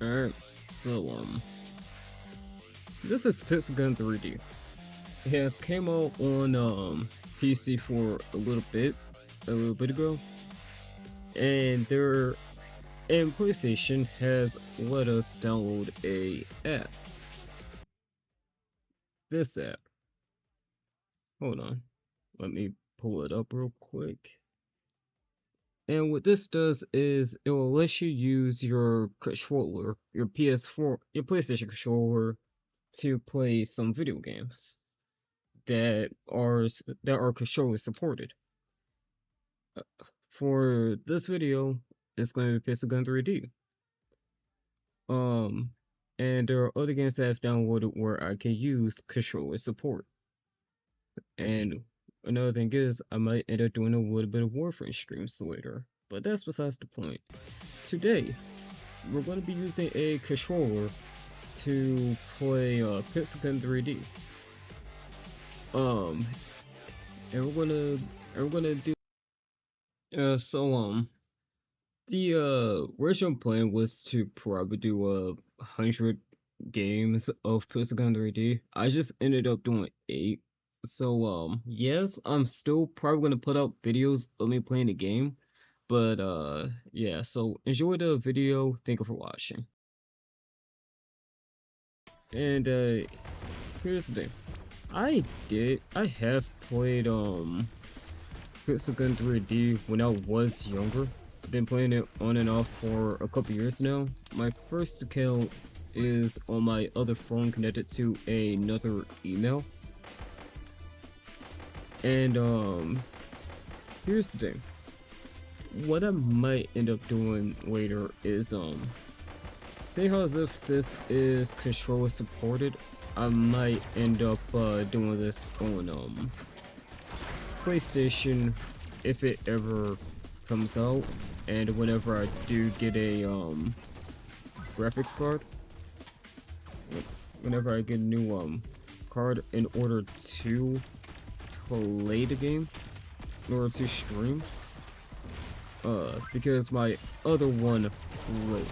Alright, so this is Pixel 3D. It has came out on PC for a little bit ago, and PlayStation has let us download a app. This app. Hold on, let me pull it up real quick. And what this does is it will let you use your controller, your PS4, your PlayStation controller, to play some video games that are controller supported. For this video, it's going to be Pixel Gun 3D. Um, and there are other games that I've downloaded where I can use controller support. And another thing is, I might end up doing a little bit of Warframe streams later, but that's besides the point. Today, we're going to be using a controller to play Pixel Gun 3D. Um, and we're gonna do the original plan was to probably do 100 games of Pixel Gun 3D. I just ended up doing 8. So yes, I'm still probably gonna put out videos of me playing the game. But yeah, so enjoy the video. Thank you for watching. And here's the thing. I have played Pixel Gun 3D when I was younger. I've been playing it on and off for a couple years now. My first account is on my other phone connected to another email. And here's the thing. What I might end up doing later is say how as if this is controller supported, I might end up doing this on PlayStation if it ever comes out, and whenever I do get a graphics card, whenever I get a new card in order to play the game, in order to stream, because my other one broke.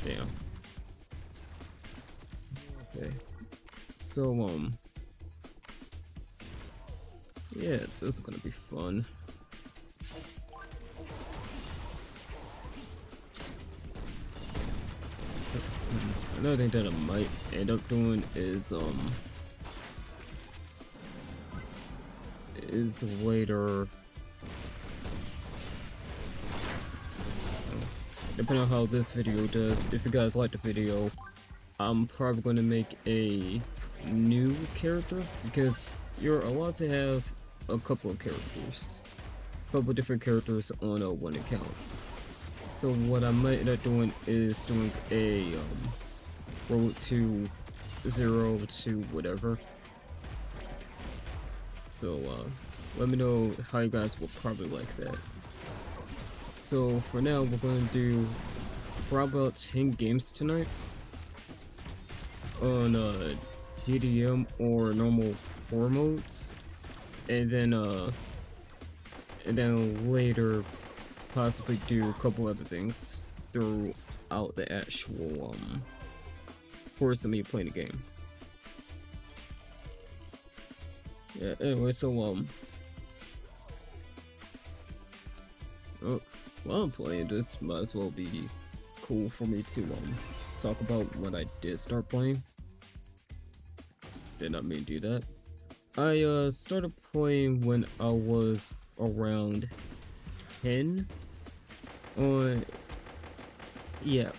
Damn. Okay. So yeah, this is gonna be fun. Another thing that I might end up doing is later, depending on how this video does, if you guys like the video, I'm probably going to make a new character, because you're allowed to have a couple of characters, different characters on one account. So what I might end up doing is doing a road to 0 to whatever. So let me know how you guys will probably like that. So for now, we're going to do probably about 10 games tonight on PDM or normal 4 modes, and then later possibly do a couple other things throughout the actual course of me playing the game. Yeah, anyway, so while I'm playing this, might as well be cool for me to talk about when I did start playing. Did not mean to do that. I started playing when I was around 10. Yeah,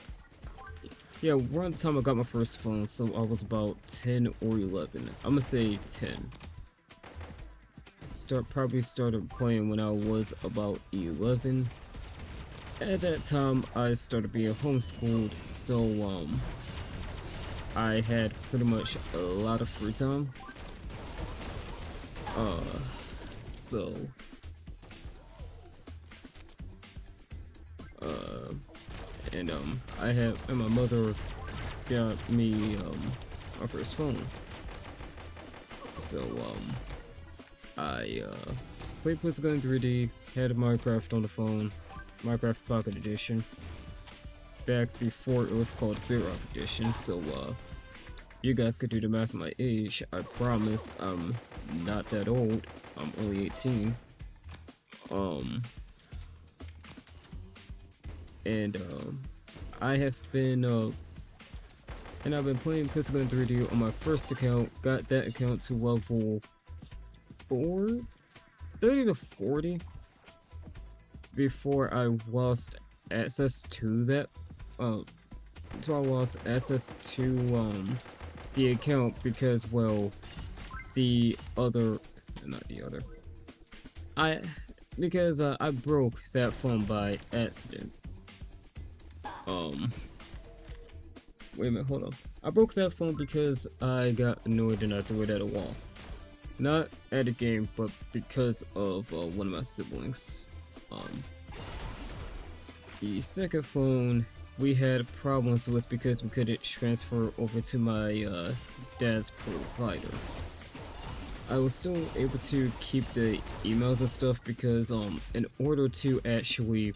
around the time I got my first phone, so I was about 10 or 11. I'm gonna say 10. Probably started playing when I was about 11. At that time, I started being homeschooled, so I had pretty much a lot of free time. So and my mother got me my first phone. So I played Physical in 3D, had Minecraft on the phone, Minecraft Pocket Edition, back before it was called Bedrock Edition, so you guys could do the math of my age. I promise I'm not that old. I'm only 18. And I have been and I've been playing Physical in 3D on my first account. Got that account to level 30 to 40 before I lost access to that. So I lost access to the account because, well, I broke that phone by accident. Wait a minute, hold on. I broke that phone because I got annoyed and I threw it at a wall. Not at a game, but because of one of my siblings. The second phone we had problems with because we couldn't transfer over to my dad's provider. I was still able to keep the emails and stuff because in order to actually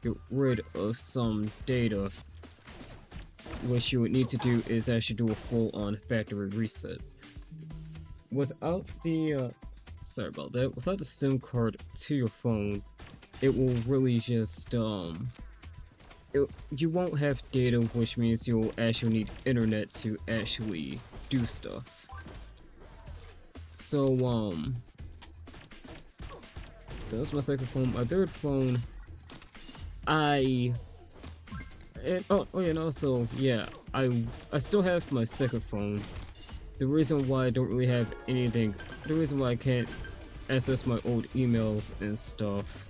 get rid of some data, what you would need to do is actually do a full-on factory reset. Without the sorry about that, without the SIM card to your phone, it will really just you won't have data, which means you'll actually need internet to actually do stuff. So that was my second phone. My third phone, and also yeah, I still have my second phone. The reason why I don't really have anything, the reason why I can't access my old emails and stuff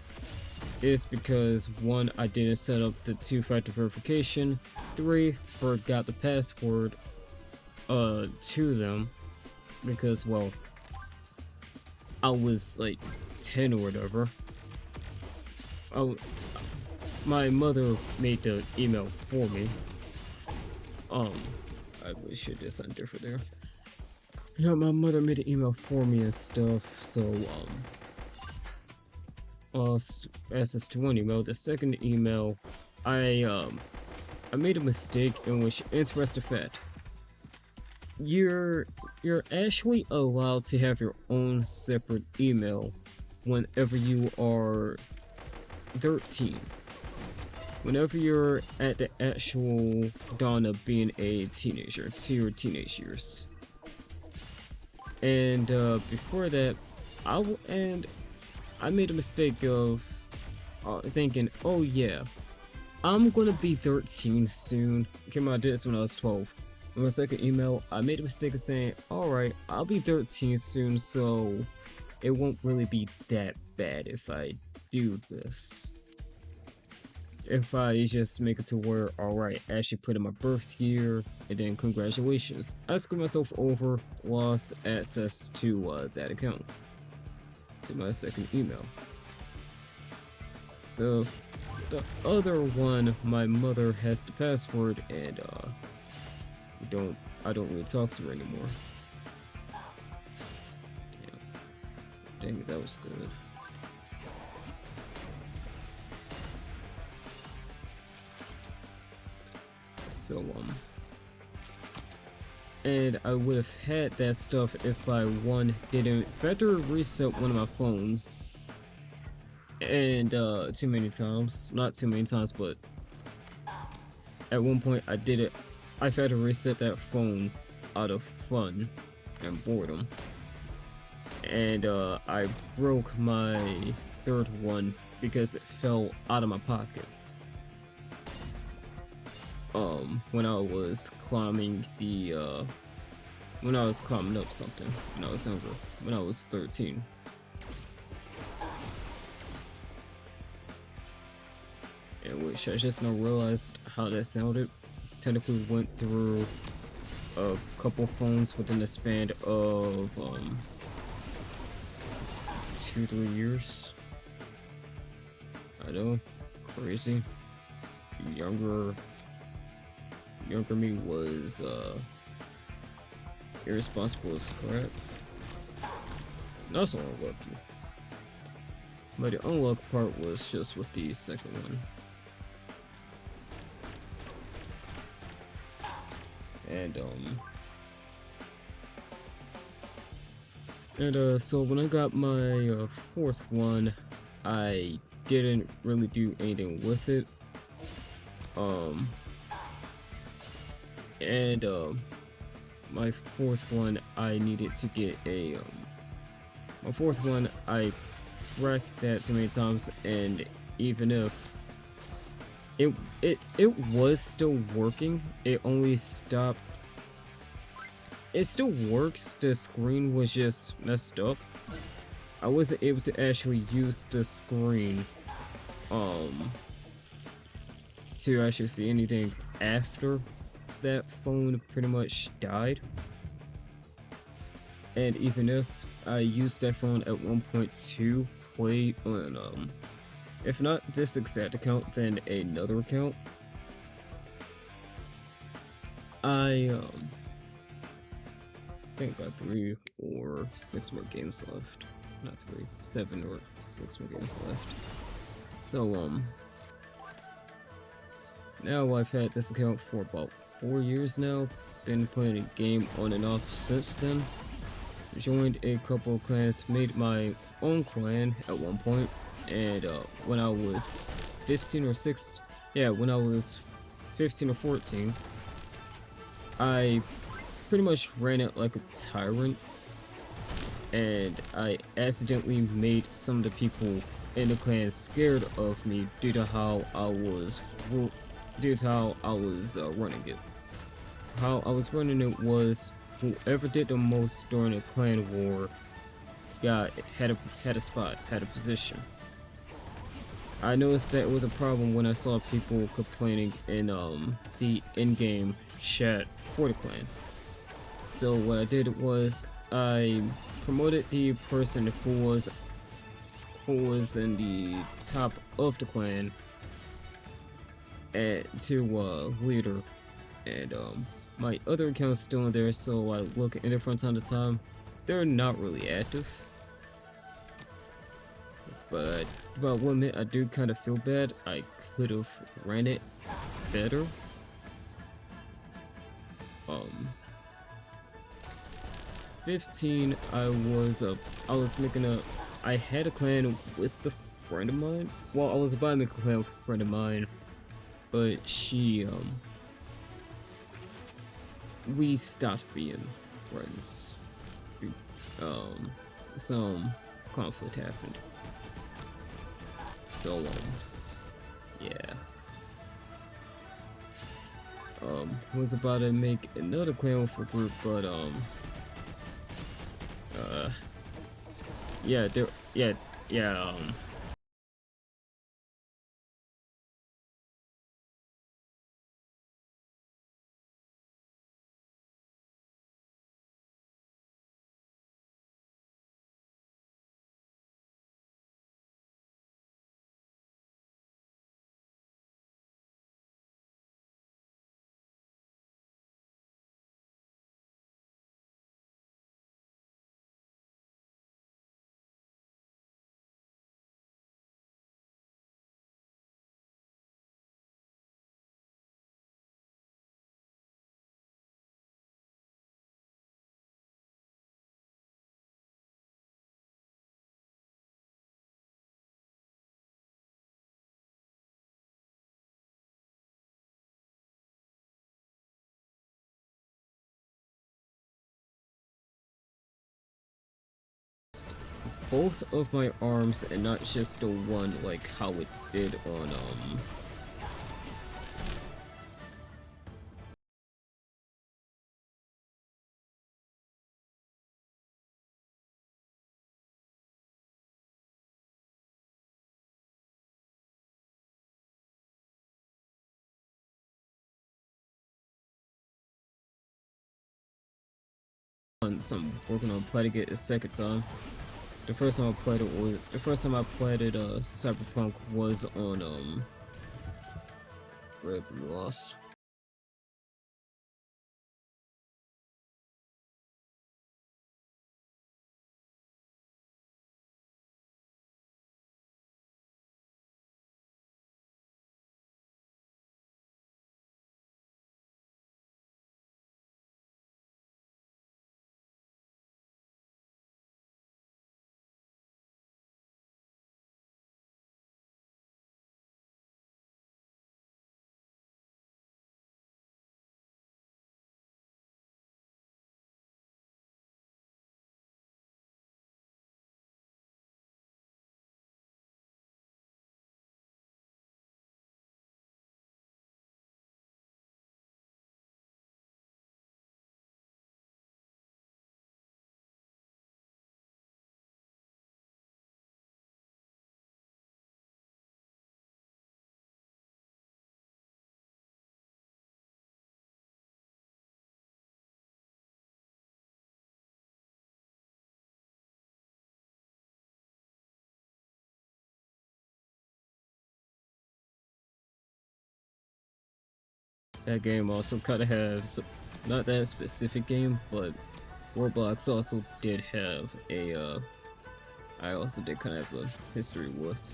is because 1, I didn't set up the 2-factor verification, 3, forgot the password to them because, well, I was like 10 or whatever. My mother made the email for me. I wish it did something different there. Yeah, my mother made an email for me and stuff, so access to one email. The second email, I made a mistake in which interesting fact. You're actually allowed to have your own separate email whenever you are 13. Whenever you're at the actual dawn of being a teenager, to your teenage years. And before that, I made a mistake of thinking, oh yeah, I'm gonna be 13 soon. Okay, I did this when I was 12. In my second email, I made a mistake of saying, alright, I'll be 13 soon, so it won't really be that bad if I do this. If I just make it to where, alright, I actually put in my birth year, and then congratulations. I screwed myself over, lost access to that account. To my second email. The other one, my mother has the password, and I don't really talk to her anymore. Damn. Dang it, that was good. So and I would have had that stuff if I didn't factory reset one of my phones. And too many times, not too many times, but at one point I did it. I factory reset that phone out of fun and boredom, and I broke my third one because it fell out of my pocket. When I was climbing when I was climbing up something when I was younger, when I was 13. In which I just now realized how that sounded. Technically went through a couple phones within the span of 2-3 years. I know, crazy. Younger me was irresponsible as crap. Not so lucky. but the unlock part was just with the second one. So when I got my fourth one, I didn't really do anything with it. My fourth one, I needed to get my fourth one, I wrecked that too many times, and even if it was still working, it only stopped. It still works, the screen was just messed up. I wasn't able to actually use the screen to actually see anything after that phone pretty much died. And even if I used that phone at one point to play on if not this exact account, then another account, I think got 3 or 6 more games left. Not 3, 7 or 6 more games left. So now I've had this account for about 4 years now. Been playing a game on and off since then. Joined a couple of clans, made my own clan at one point, and when I was 15 or 16, yeah, when I was 15 or 14, I pretty much ran it like a tyrant, and I accidentally made some of the people in the clan scared of me due to how I was running it. How I was running it was whoever did the most during a clan war had a spot, had a position. I noticed that it was a problem when I saw people complaining in the in-game chat for the clan. So what I did was I promoted the person who was in the top of the clan to leader, and my other account's still in there, so I look in there from time to time. They're not really active, but about one minute I do kind of feel bad. I could have ran it better. 15, I had a clan with a friend of mine. Well, I was about to make a clan with a friend of mine, but we stopped being friends. Some conflict happened. So, yeah. Was about to make another clan with a group, but, yeah, yeah, both of my arms and not just the one like how it did on some working on playing it a second time. The first time I played it Cyberpunk was on Red Blue Lost. that game also kind of has, not that specific game, but Roblox also did have a, I also did kind of have a history with.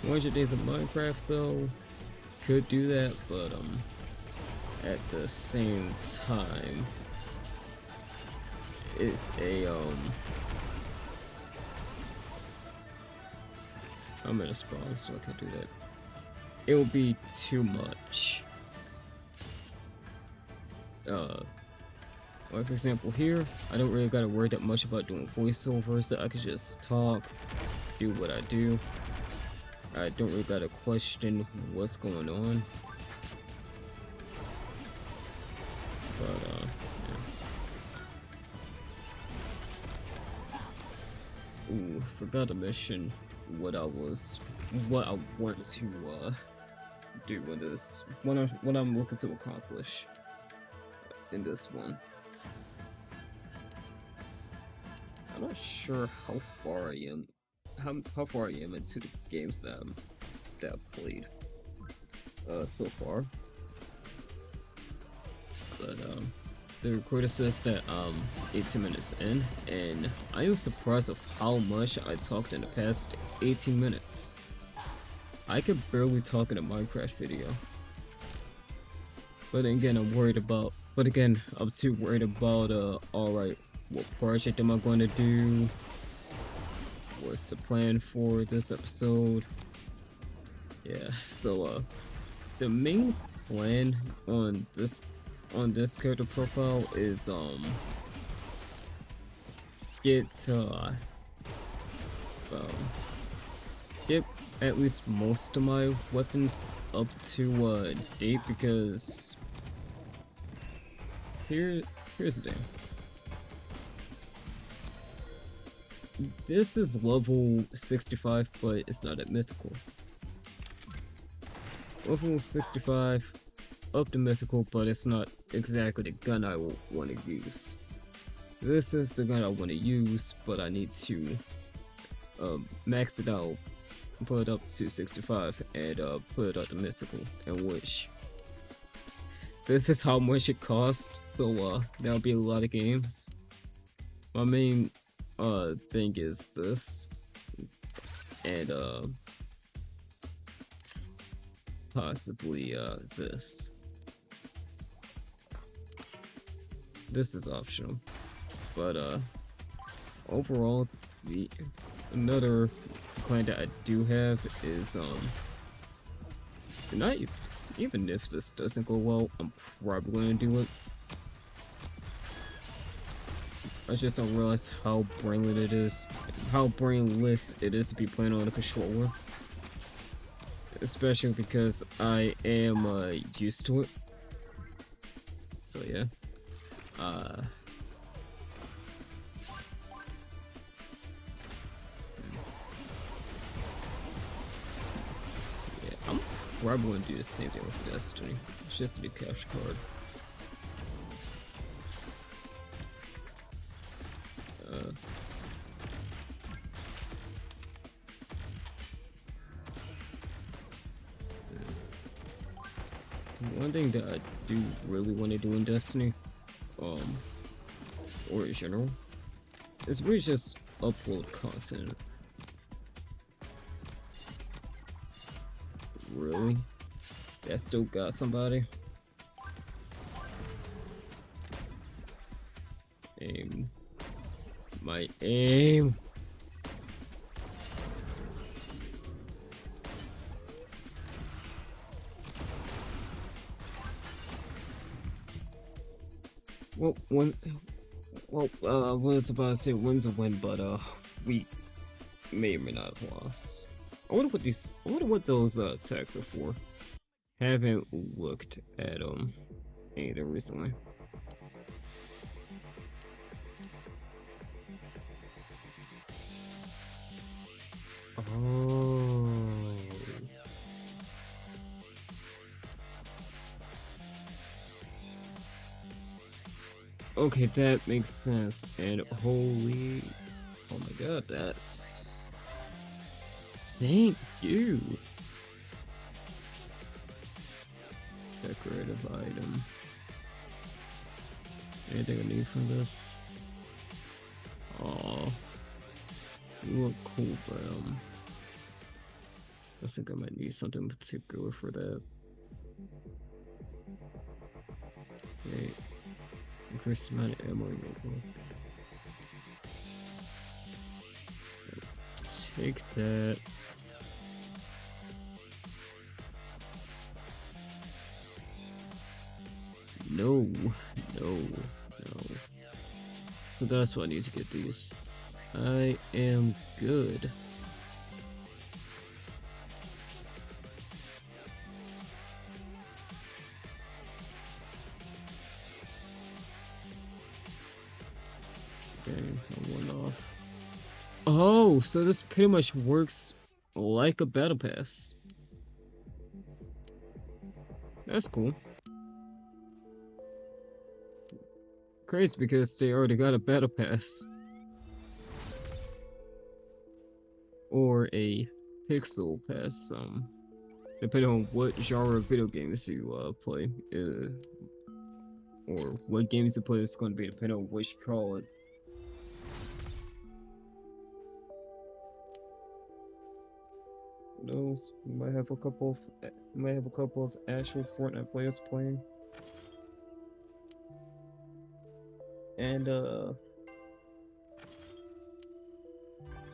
100 Days of Minecraft though, could do that, but at the same time, it's a I'm in a spawn, so I can't do that. It will be too much. Like for example here, I don't really gotta worry that much about doing voiceovers, so I can just talk, do what I do. I don't really gotta question what's going on. But yeah. Ooh, forgot to mention what I want to do with this, what I'm looking to accomplish in this one. I'm not sure how far I am, how far I am into the games that I've played so far. But the recorder says that 18 minutes in, and I am surprised of how much I talked in the past 18 minutes. I could barely talk in a Minecraft video. But again, I'm too worried about alright, what project am I going to do? What's the plan for this episode? Yeah, so the main plan on this character profile is get get at least most of my weapons up to date, because here's the thing. This is level 65, but it's not at mythical. Level 65 up to mythical, but it's not exactly the gun I want to use. This is the gun I want to use, but I need to max it out, put it up to 65, and put it up to mythical, in which this is how much it costs, so that'll be a lot of games. My main thing is this, and possibly this. This is optional, but overall, another plan that I do have is not even if this doesn't go well, I'm probably gonna do it. I just don't realize how brainless it is to be playing on a controller, especially because I am used to it. So yeah. Yeah, I'm probably gonna do the same thing with Destiny. It's just a new cash card. One thing that I do really want to do in Destiny, or in general, is really just upload content. Really? That still got somebody? Aim. My aim. Well, I was about to say win's a win, but we may or may not have lost. I wonder what those tags are for. Haven't looked at either recently. Oh. Okay, that makes sense. And holy, oh my god, that's Thank you. Decorative item. Anything I need from this? Aw. You look cool, but I think I might need something particular for that. Wait. Increase the amount of ammo in your book. Take that. No. So that's why I need to get these. I am good. Okay, one off. Oh, so this pretty much works like a battle pass. That's cool. Crazy because they already got a battle pass. Or a pixel pass, depending on what genre of video games you play. Or what games you play is going to be depending on what you call it. Who knows? We might have a couple of actual Fortnite players playing. And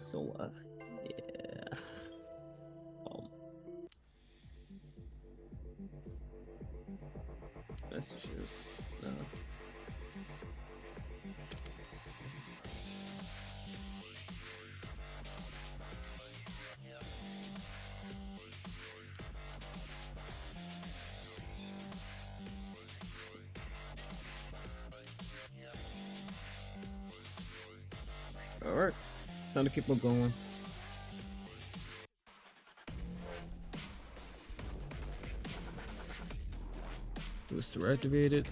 so yeah. Messages. No. Alright, time to keep on going. Booster activated.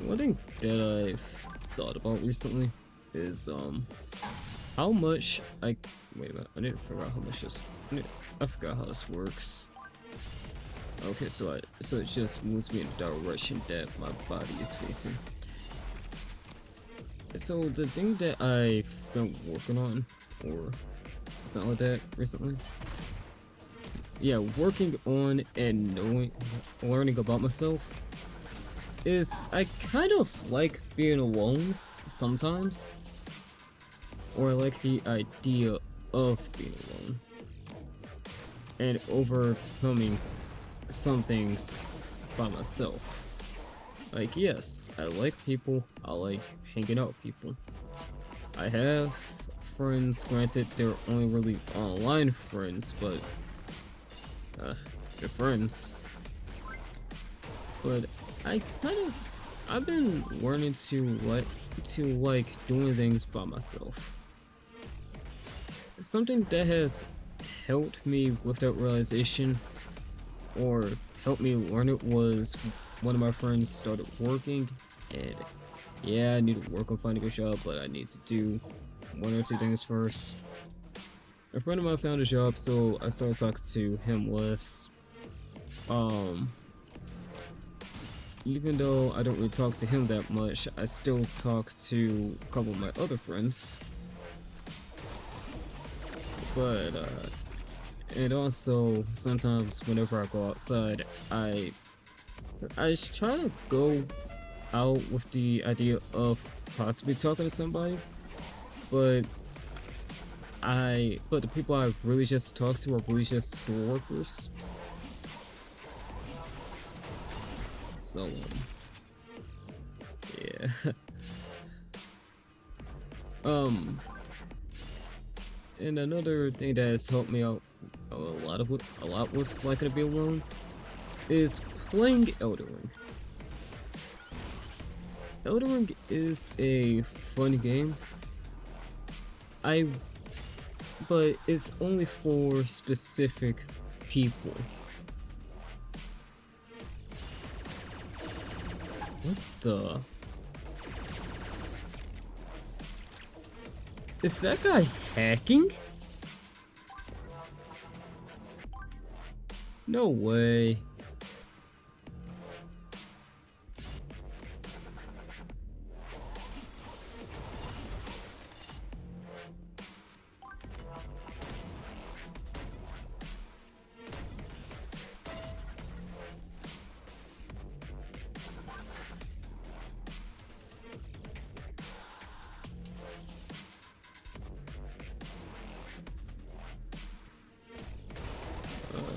One thing that I've thought about recently is how much wait a minute, I need to figure out how much this I forgot how this works. Okay, so it just moves me in the direction that my body is facing. So the thing that I've been working on, or something like that recently, yeah, working on and learning about myself, is I kind of like being alone sometimes, or I like the idea of being alone, and overcoming some things by myself. Like, yes, I like people, I like hanging out with people. I have friends, granted they're only really online friends, but they're friends. But I've been learning to like doing things by myself. Something that has helped me with that realization, or helped me learn it, was one of my friends started working, and yeah, I need to work on finding a job, but I need to do one or two things first. A friend of mine found a job, so I started talking to him less. Even though I don't really talk to him that much, I still talk to a couple of my other friends. But and also sometimes whenever I go outside, I try to go out with the idea of possibly talking to somebody, but the people I really just talk to are really just store workers. So yeah. And another thing that has helped me out a lot with liking to be alone is playing Elden Ring. Elden Ring is a fun game. But it's only for specific people. What the? Is that guy hacking? No way.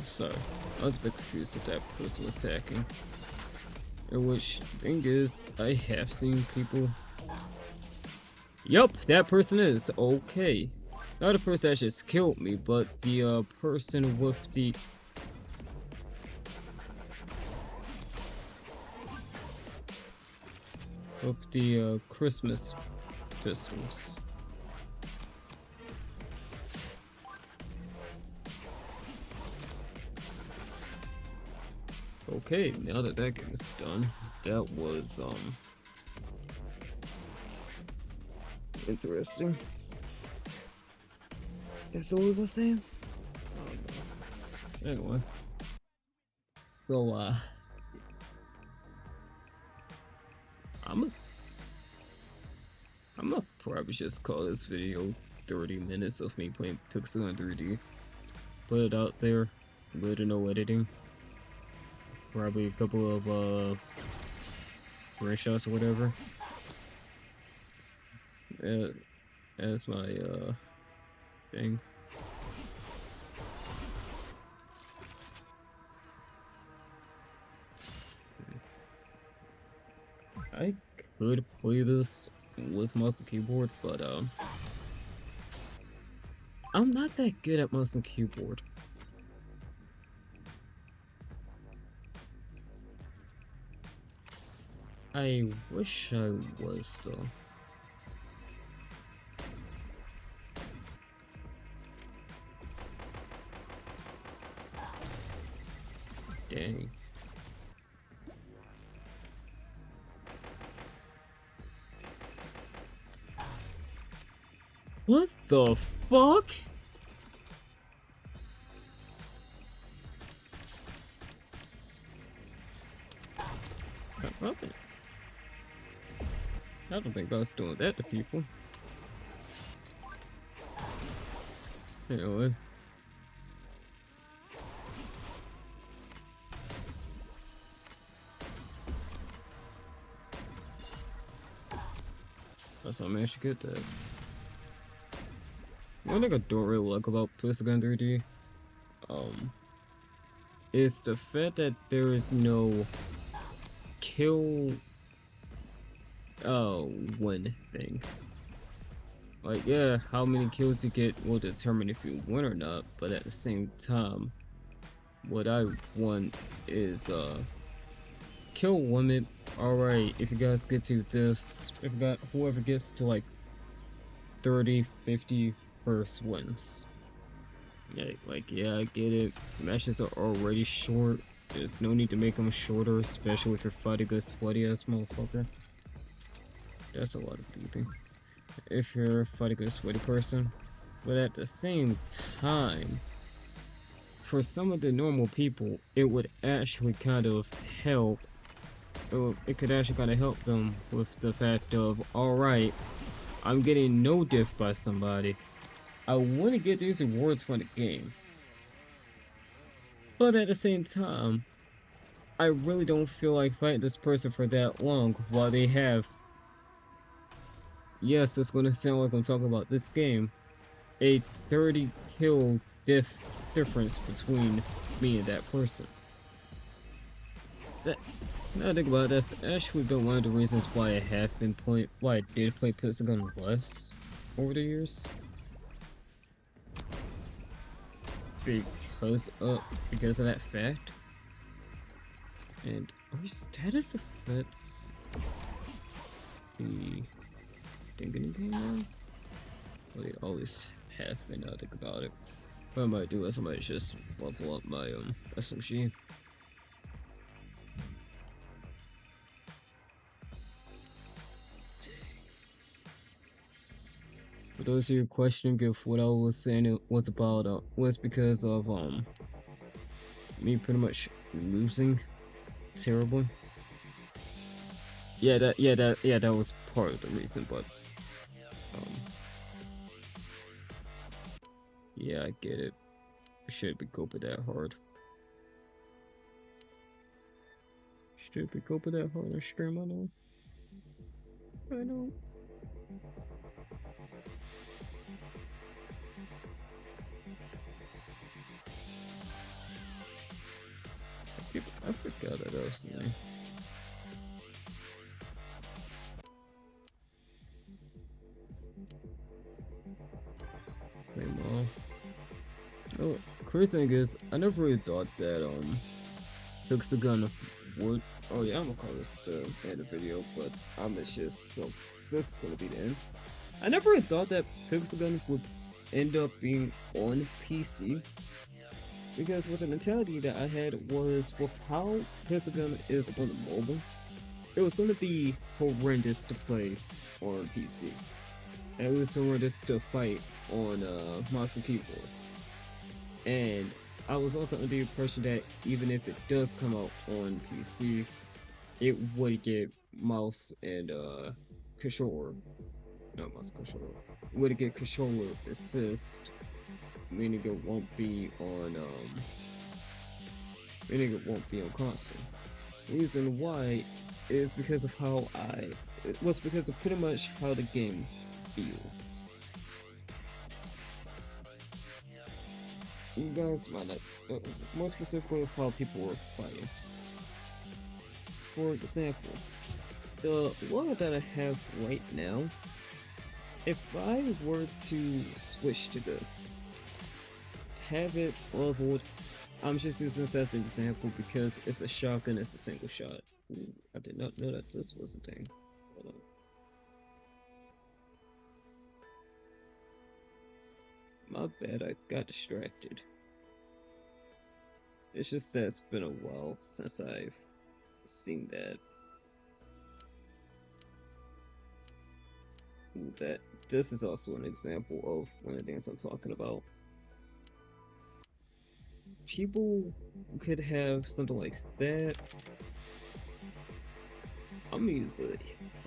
Sorry. I was a bit confused if that person was hacking. Which, thing is, I have seen people. Yup, that person is. Okay. Not the person that just killed me, but the person with the. Christmas pistols. Okay, now that that game is done, that was, interesting. That's what was I saying? Anyway. So, I'm gonna probably just call this video 30 minutes of me playing Pixel 3D. Put it out there, little no editing. Probably a couple of screenshots or whatever. As my thing. I could play this with mouse and keyboard, but I'm not that good at mouse and keyboard. I wish I was though. Dang. What the fuck? I don't think I was doing that to people. Anyway. That's how I managed to get that. One thing I don't really like about Pixel 3D, is the fact that there is no kill win thing. Like, yeah, how many kills you get will determine if you win or not, but at the same time, what I want is kill limit. Alright, if you guys get to this, if you got whoever gets to like 30, 50 first wins. Yeah, like, yeah, I get it. Matches are already short. There's no need to make them shorter, especially if you're fighting a sweaty ass motherfucker. That's a lot of beeping. If you're fighting a sweaty person. But at the same time, for some of the normal people, it would actually kind of help. It could actually kind of help them with the fact of, alright, I'm getting no diff by somebody. I want to get these rewards from the game. But at the same time, I really don't feel like fighting this person for that long while they have. Yes, it's gonna sound like I'm talking about this game. A 30 kill difference between me and that person. Now I think about it, that's actually been one of the reasons why I have been why I did play Pixel less over the years. Because of that fact. And our status affects the thing in the game now? Well, they always have been, now I think about it. What I might do is I might just level up my SMG. For those of you questioning if what I was saying it was about was because of me pretty much losing terribly. That was part of the reason, but um yeah, I get it. Should be coping that hard. Should be coping that hard on stream, I know. I know. I forgot that was the name. Claim all. Oh, crazy thing is, I never really thought that Hexagon would. Oh yeah, I'm gonna call this the end of the video, but I'm just so this is gonna be the end. I never really thought that Pixelgun would end up being on PC because with the mentality that I had was with how Pixelgun is on the mobile, it was gonna be horrendous to play on PC. And it was horrendous to fight on mouse and keyboard. And I was also under the impression that even if it does come out on PC, it would get mouse and controller, not mouse controller, would get controller assist, meaning it won't be on console. Reason why is because of how it was because of pretty much how the game feels. You guys might not, more specifically of how people were fighting. For example, the logo that I have right now, if I were to switch to this, have it leveled, I'm just using this as an example because it's a shotgun, it's a single shot. Ooh, I did not know that this was a thing. Hold on. My bad, I got distracted. It's just that it's been a while since I've seen that. Ooh, this is also an example of one of the things I'm talking about. People could have something like that. I'm gonna use a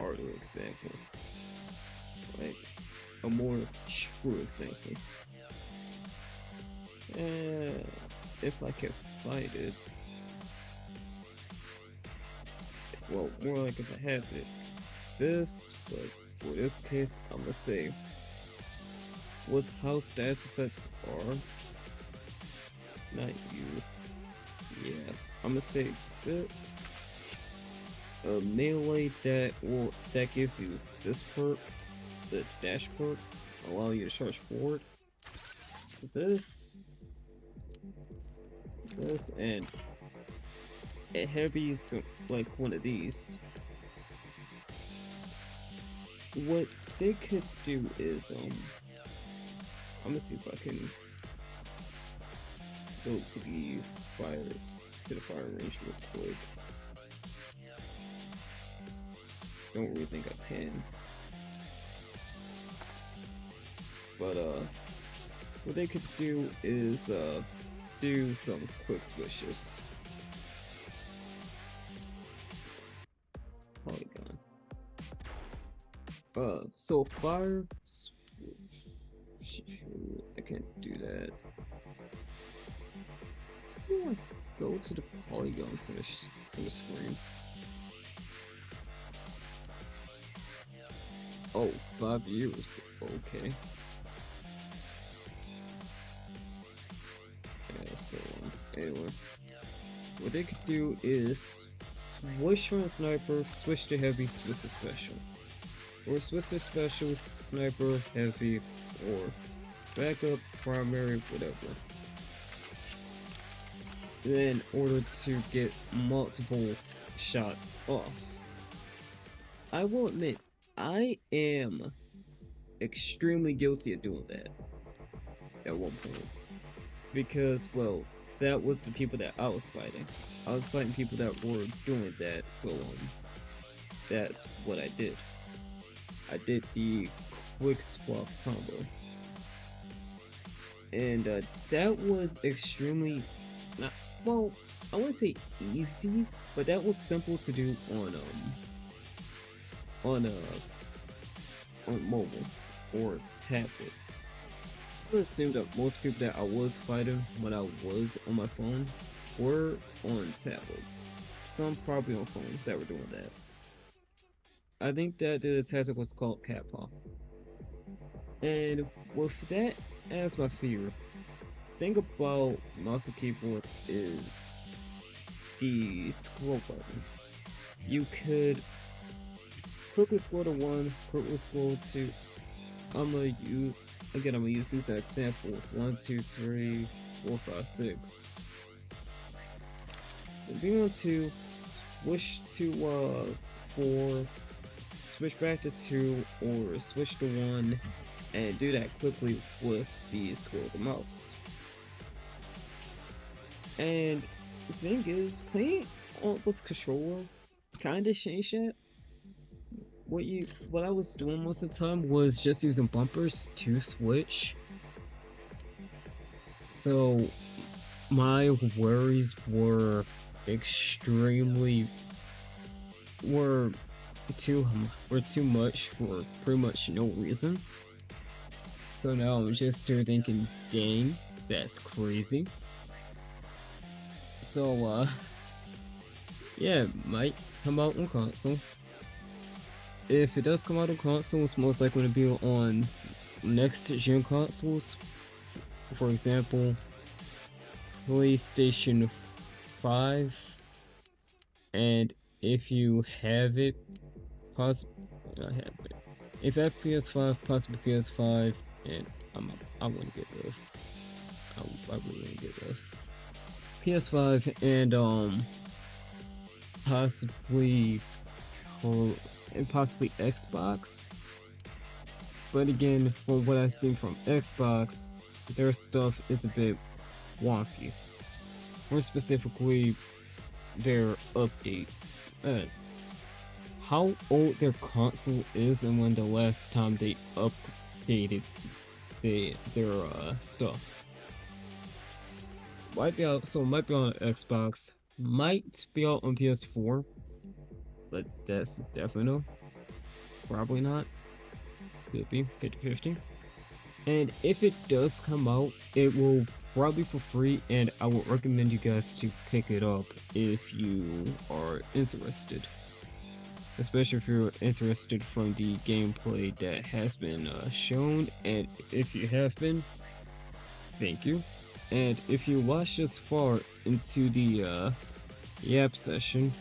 harder example, like a more true example. If I can find it, well, more like if I have it, this, but for this case, I'm gonna say, with how status effects are, not you, yeah, I'm gonna say this, a melee that gives you this perk, the dash perk, allow you to charge forward, this, and a heavy, like one of these. What they could do is, I'm gonna see if I can go to the fire range real quick. Don't really think I can. But what they could do is do some quick switches. Polygon. So fire. I can't do that. How do I go to the polygon for the screen? Oh, 5 years. Okay. Yeah, so anyway. What they could do is switch from a sniper, switch to heavy, switch to special. Or switch to specials, sniper, heavy, or backup, primary, whatever. In order to get multiple shots off. I will admit, I am extremely guilty of doing that at one point. Because, well, that was the people that I was fighting. I was fighting people that were doing that, so that's what I did. I did the quick swap combo. And that was extremely not, well, I wouldn't say easy, but that was simple to do on on mobile or tablet. I would assume that most people that I was fighting when I was on my phone were on tablet. Some probably on phone that were doing that. I think that the tactic was called cat paw. And with that as my fear, thing about mouse and keyboard is the scroll button. You could quickly scroll to 1, quickly scroll to. I'm gonna use this as an example. 1, 2, 3, 4, 5, 6. If you want to switch to 4, switch back to 2, or switch to 1, and do that quickly with the scroll of the mouse. And the thing is, playing with controller kinda changed that. What I was doing most of the time was just using bumpers to switch. So my worries extremely were were too much for pretty much no reason. So now I'm just still thinking, dang, that's crazy. So yeah, it might come out on console. If it does come out on console, it's most likely to be on next gen consoles. For example, PlayStation 5, and if you have it, I have it. If I have PS5, possibly PS5, and I want to get this. I really want to get this. PS5 and possibly and possibly Xbox. But again, from what I've seen from Xbox, their stuff is a bit wonky. More specifically, their update. How old their console is and when the last time they updated their stuff. Might be out, so it might be on Xbox, might be out on PS4, but that's definitely no. Probably not. Could be 50-50. And if it does come out, it will probably for free, and I would recommend you guys to pick it up if you are interested. Especially if you're interested from the gameplay that has been shown, and if you have been, thank you. And if you watched this far into the Yap session,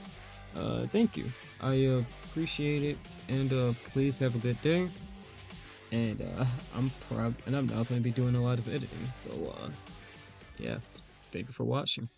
thank you. I appreciate it, and please have a good day. And I'm proud, and I'm not going to be doing a lot of editing, so yeah, thank you for watching.